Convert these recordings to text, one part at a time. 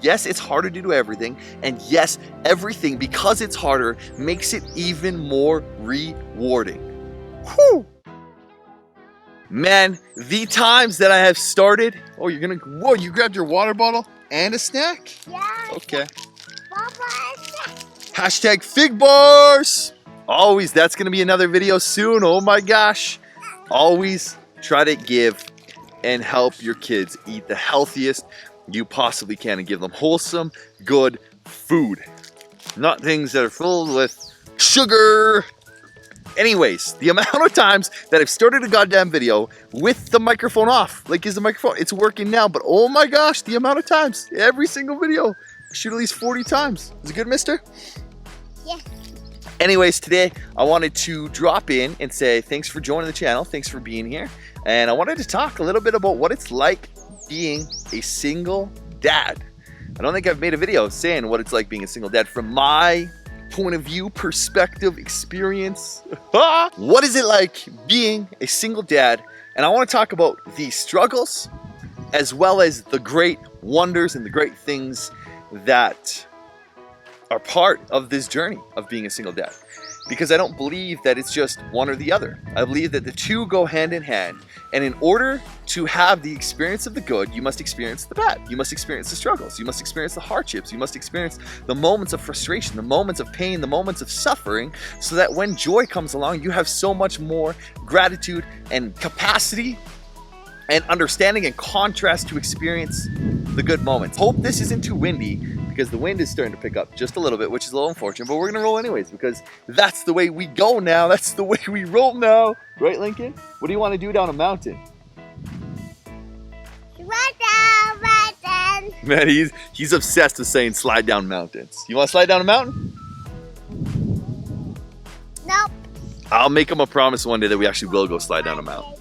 Yes, it's harder to do everything, and yes, everything, because it's harder, makes it even more rewarding. Whew! Man, the times that I have started... Oh, Whoa, you grabbed your water bottle and a snack? Yeah. Okay. Hashtag fig bars! Always, that's gonna be another video soon, oh my gosh. Always try to give and help your kids eat the healthiest you possibly can and give them wholesome, good food. Not things that are filled with sugar. Anyways, the amount of times that I've started a goddamn video with the microphone off. Like, is the microphone, it's working now, but oh my gosh, the amount of times, every single video, I shoot at least 40 times. Is it good, mister? Yeah. Anyways, today I wanted to drop in and say thanks for joining the channel. Thanks for being here. And I wanted to talk a little bit about what it's like being a single dad. I don't think I've made a video saying what it's like being a single dad from my point of view, perspective, experience. What is it like being a single dad? And I want to talk about the struggles as well as the great wonders and the great things that are part of this journey of being a single dad. Because I don't believe that it's just one or the other. I believe that the two go hand in hand. And in order to have the experience of the good, you must experience the bad. You must experience the struggles. You must experience the hardships. You must experience the moments of frustration, the moments of pain, the moments of suffering, so that when joy comes along, you have so much more gratitude and capacity and understanding and contrast to experience the good moments. Hope this isn't too windy, because the wind is starting to pick up just a little bit, which is a little unfortunate, but we're gonna roll anyways, because that's the way we go now. That's the way we roll now. Right, Lincoln? What do you want to do down a mountain? Right down. Man, he's obsessed with saying slide down mountains. You want to slide down a mountain? Nope. I'll make him a promise one day that we actually will go slide down a mountain.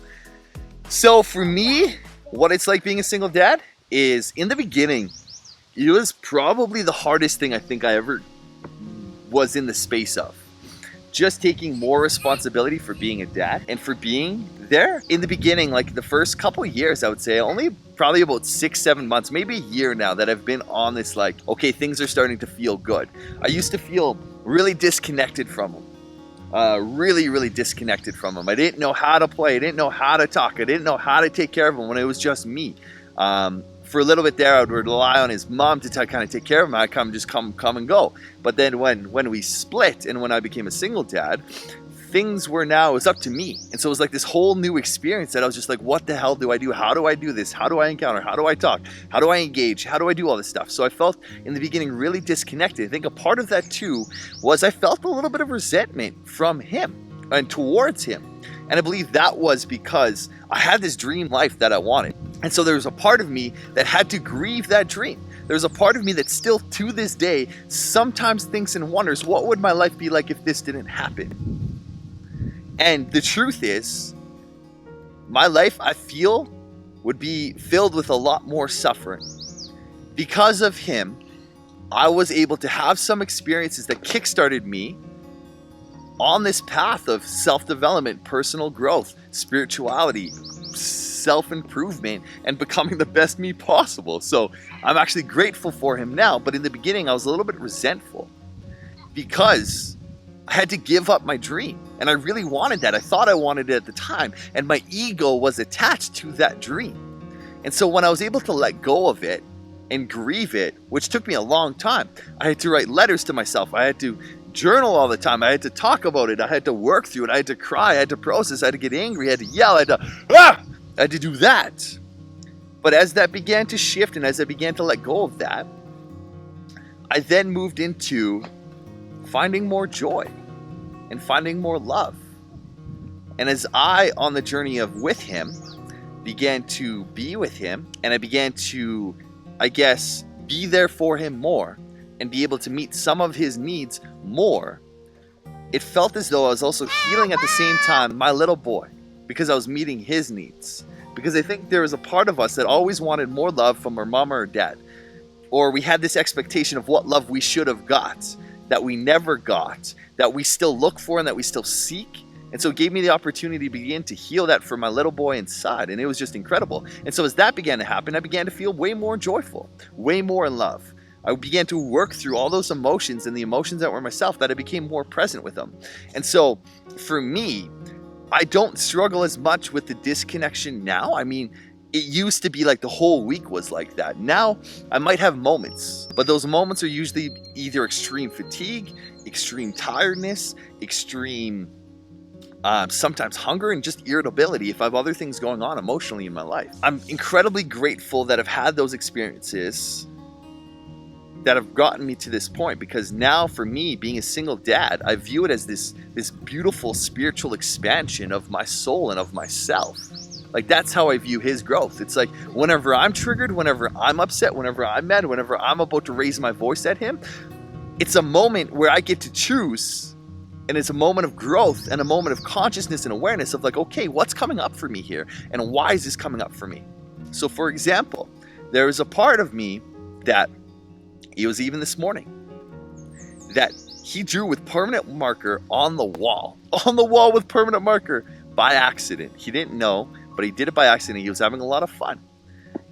So for me, what it's like being a single dad is, in the beginning, it was probably the hardest thing I think I ever was in the space of. Just taking more responsibility for being a dad and for being there. In the beginning, like the first couple of years, I would say, only probably about 6-7 months, maybe a year now, that I've been on this, like, okay, things are starting to feel good. I used to feel really disconnected from him. Really disconnected from him. I didn't know how to play. I didn't know how to talk. I didn't know how to take care of him when it was just me. For a little bit there, I would rely on his mom to kind of take care of him. I'd just come and go. But then when we split and when I became a single dad, things were now, it was up to me. And so it was like this whole new experience that I was just like, what the hell do I do? How do I do this? How do I encounter? How do I talk? How do I engage? How do I do all this stuff? So I felt in the beginning really disconnected. I think a part of that too was I felt a little bit of resentment from him and towards him. And I believe that was because I had this dream life that I wanted. And so there was a part of me that had to grieve that dream. There's a part of me that still to this day sometimes thinks and wonders, what would my life be like if this didn't happen? And the truth is, my life, I feel, would be filled with a lot more suffering. Because of him, I was able to have some experiences that kickstarted me on this path of self-development, personal growth, spirituality, self-improvement, and becoming the best me possible. So I'm actually grateful for him now, but in the beginning I was a little bit resentful because I had to give up my dream, and I really wanted that. I thought I wanted it at the time, and my ego was attached to that dream. And so when I was able to let go of it and grieve it, which took me a long time, I had to write letters to myself. I had to journal all the time. I had to talk about it. I had to work through it. I had to cry. I had to process. I had to get angry. I had to yell. I had to do that. But as that began to shift and as I began to let go of that, I then moved into finding more joy and finding more love. And as I, on the journey of with him, began to be with him, and I began to, I guess, be there for him more and be able to meet some of his needs more, it felt as though I was also healing at the same time my little boy, because I was meeting his needs. Because I think there was a part of us that always wanted more love from our mom or dad. Or we had this expectation of what love we should have got, that we never got, that we still look for and that we still seek. And so it gave me the opportunity to begin to heal that for my little boy inside. And it was just incredible. And so as that began to happen, I began to feel way more joyful, way more in love. I began to work through all those emotions and the emotions that were myself, that I became more present with them. And so for me, I don't struggle as much with the disconnection now. I mean, it used to be like the whole week was like that. Now I might have moments, but those moments are usually either extreme fatigue, extreme tiredness, extreme sometimes hunger, and just irritability if I have other things going on emotionally in my life. I'm incredibly grateful that I've had those experiences that have gotten me to this point, because now for me, being a single dad, I view it as this beautiful spiritual expansion of my soul and of myself. Like, that's how I view his growth. It's like whenever I'm triggered, whenever I'm upset, whenever I'm mad, whenever I'm about to raise my voice at him, it's a moment where I get to choose. And it's a moment of growth and a moment of consciousness and awareness of like, okay, what's coming up for me here? And why is this coming up for me? So for example, there is a part of me that, it was even this morning, that he drew with permanent marker on the wall with permanent marker by accident. He didn't know, but he did it by accident. He was having a lot of fun.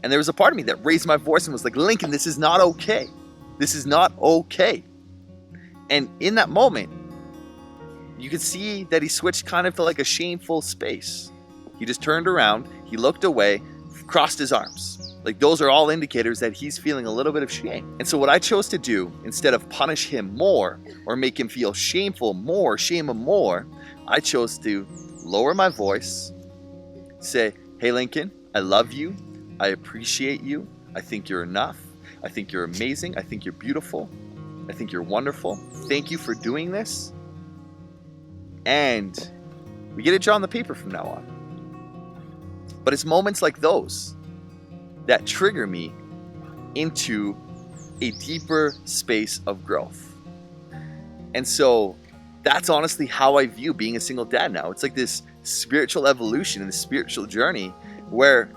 And there was a part of me that raised my voice and was like, Lincoln, this is not okay. This is not okay. And in that moment, you could see that he switched kind of to like a shameful space. He just turned around, he looked away, crossed his arms. Like, those are all indicators that he's feeling a little bit of shame. And so what I chose to do, instead of punish him more or make him feel shameful more, shame him more, I chose to lower my voice, say, hey Lincoln, I love you, I appreciate you, I think you're enough, I think you're amazing, I think you're beautiful, I think you're wonderful, thank you for doing this, and we get it drawn on the paper from now on. But it's moments like those that trigger me into a deeper space of growth. And so that's honestly how I view being a single dad now. It's like this spiritual evolution and this spiritual journey where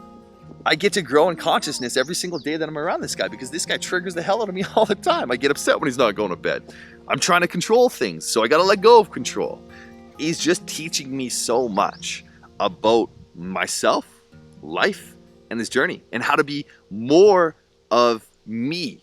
I get to grow in consciousness every single day that I'm around this guy, because this guy triggers the hell out of me all the time. I get upset when he's not going to bed. I'm trying to control things, so I got to let go of control. He's just teaching me so much about myself, life, and this journey, and how to be more of me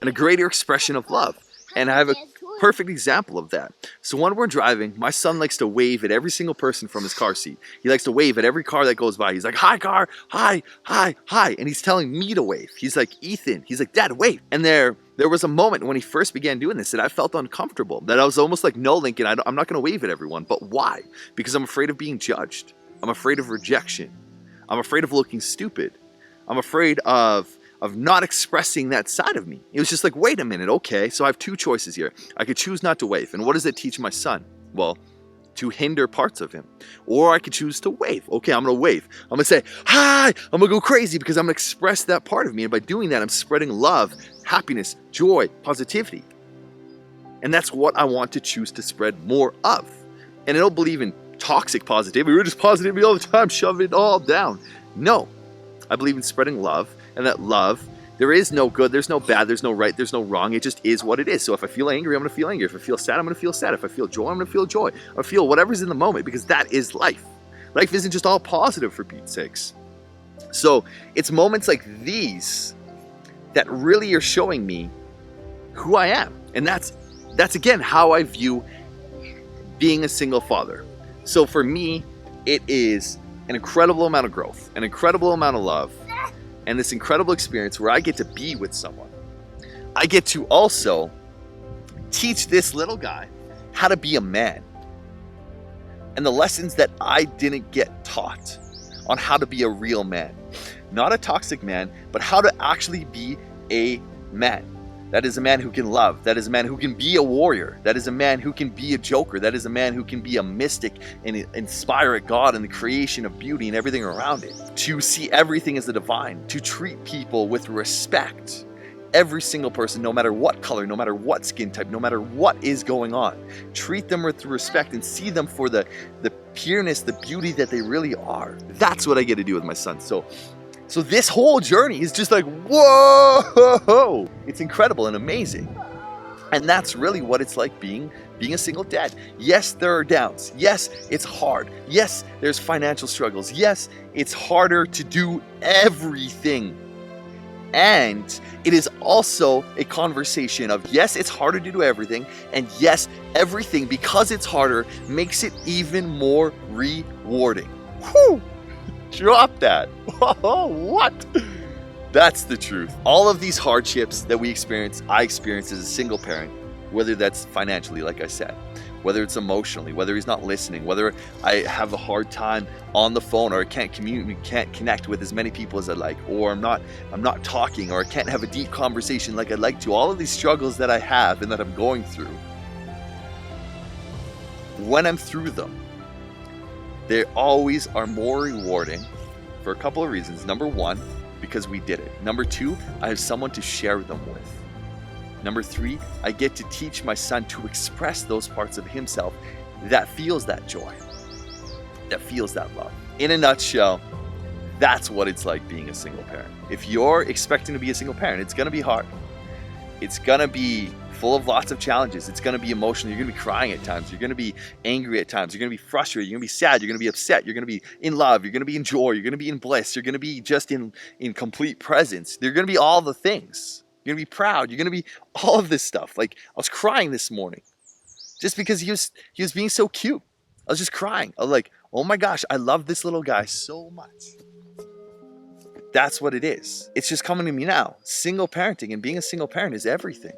and a greater expression of love. And I have a perfect example of that. So when we're driving, my son likes to wave at every single person from his car seat. He likes to wave at every car that goes by. He's like, hi car, hi, hi, hi. And he's telling me to wave. He's like, Ethan, he's like, Dad, wave. And there was a moment when he first began doing this that I felt uncomfortable, that I was almost like, no, Lincoln, I'm not going to wave at everyone. But why? Because I'm afraid of being judged. I'm afraid of rejection. I'm afraid of looking stupid. I'm afraid of not expressing that side of me. It was just like, wait a minute, okay, so I have two choices here. I could choose not to wave. And what does it teach my son? Well, to hinder parts of him. Or I could choose to wave. Okay, I'm going to wave. I'm going to say, hi, I'm going to go crazy because I'm going to express that part of me. And by doing that, I'm spreading love, happiness, joy, positivity. And that's what I want to choose to spread more of. And I don't believe in toxic positivity. We're just positivity all the time, shove it all down. No, I believe in spreading love, and that love, there is no good, there's no bad, there's no right, there's no wrong. It just is what it is. So if I feel angry, I'm going to feel angry. If I feel sad, I'm going to feel sad. If I feel joy, I'm going to feel joy. I feel whatever's in the moment, because that is life. Life isn't just all positive, for Pete's sakes. So it's moments like these that really are showing me who I am. And that's again how I view being a single father. So for me, it is an incredible amount of growth, an incredible amount of love, and this incredible experience where I get to be with someone. I get to also teach this little guy how to be a man. And the lessons that I didn't get taught on how to be a real man. Not a toxic man, but how to actually be a man. That is a man who can love. That is a man who can be a warrior. That is a man who can be a joker. That is a man who can be a mystic and inspire at God and the creation of beauty and everything around it. To see everything as the divine. To treat people with respect. Every single person, no matter what color, no matter what skin type, no matter what is going on. Treat them with respect and see them for the pureness, the beauty that they really are. That's what I get to do with my son. So this whole journey is just like, whoa! It's incredible and amazing. And that's really what it's like being being a single dad. Yes, there are downs. Yes, it's hard. Yes, there's financial struggles. Yes, it's harder to do everything. And it is also a conversation of, yes, it's harder to do everything. And yes, everything, because it's harder, makes it even more rewarding. Whew! Drop that. What? That's the truth. All of these hardships that we experience, I experience as a single parent, whether that's financially, like I said, whether it's emotionally, whether he's not listening, whether I have a hard time on the phone, or I can't connect with as many people as I'd like, or I'm not talking, or I can't have a deep conversation like I'd like to. All of these struggles that I have and that I'm going through, when I'm through them, they always are more rewarding for a couple of reasons. Number one, because we did it. Number two, I have someone to share them with. Number three, I get to teach my son to express those parts of himself that feels that joy, that feels that love. In a nutshell, that's what it's like being a single parent. If you're expecting to be a single parent, it's going to be hard. It's going to be full of lots of challenges. It's going to be emotional. You're going to be crying at times. You're going to be angry at times. You're going to be frustrated. You're going to be sad. You're going to be upset. You're going to be in love. You're going to be in joy. You're going to be in bliss. You're going to be just in complete presence. You're going to be all the things. You're going to be proud. You're going to be all of this stuff. Like, I was crying this morning just because he was being so cute. I was just crying. I was like, oh my gosh, I love this little guy so much. That's what it is. It's just coming to me now. Single parenting and being a single parent is everything.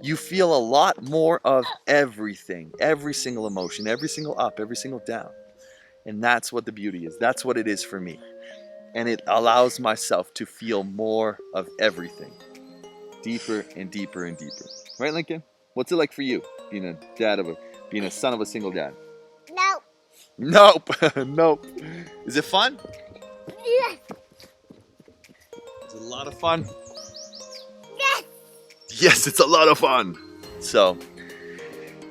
You feel a lot more of everything, every single emotion, every single up, every single down. And that's what the beauty is. That's what it is for me. And it allows myself to feel more of everything. Deeper and deeper and deeper. Right, Lincoln? What's it like for you, being a son of a single dad? Nope. Nope. Nope. Is it fun? Yes. Is it a lot of fun? Yes. Yes, it's a lot of fun. So,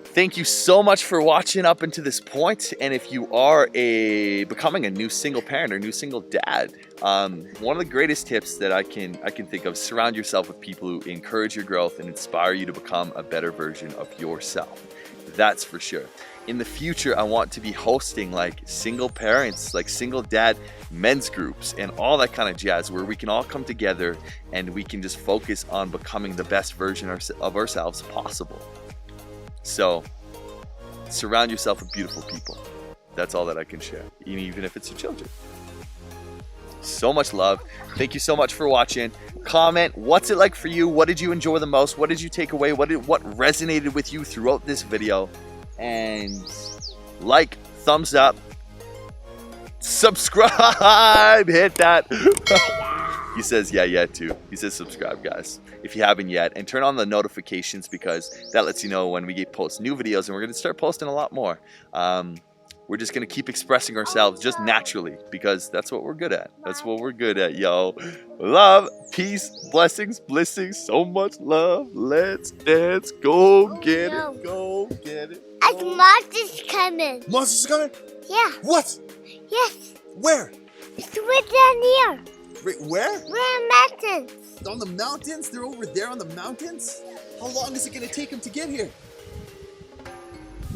thank you so much for watching up until this point. And if you are becoming a new single parent or new single dad, one of the greatest tips that I can think of: surround yourself with people who encourage your growth and inspire you to become a better version of yourself. That's for sure. In the future, I want to be hosting like single parents, like single dad men's groups and all that kind of jazz, where we can all come together and we can just focus on becoming the best version of ourselves possible. So, surround yourself with beautiful people. That's all that I can share, even if it's your children. So much love. Thank you so much for watching. Comment, what's it like for you? What did you enjoy the most? What did you take away? What resonated with you throughout this video? And like, thumbs up, subscribe, hit that. He says yeah too. He says subscribe, guys, if you haven't yet, and turn on the notifications, because that lets you know when we post new videos, and we're going to start posting a lot more. We're just going to keep expressing ourselves just naturally, because that's what we're good at. That's what we're good at, yo. Love, peace, blessings, blessings, so much love. Let's dance. Go get it. Go get it. A monster's coming. Monsters coming? Yeah. What? Yes. Where? It's right down here. Right, where? We're in mountains. On the mountains? They're over there on the mountains? How long is it going to take them to get here?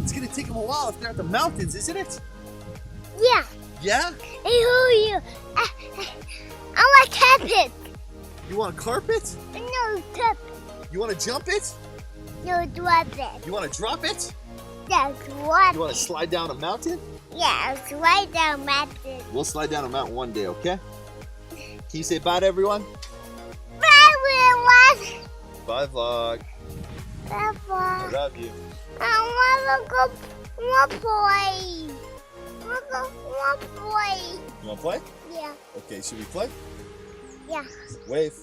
It's going to take them a while if they're at the mountains, isn't it? Yeah. Yeah? Hey, who are you? I want to tap it. You want to carpet? No, tap. You want to jump it? No, drop it. You want to drop it? Yeah, drop You want to slide down a mountain? Yeah, it's right down mountain. We'll slide down a mountain one day, okay? Can you say bye to everyone? Bye, everyone. Bye, vlog. Bye, I bye. love you. I want to go play. Want to play. You want to play? Yeah. Okay, should we play? Yeah. Wave.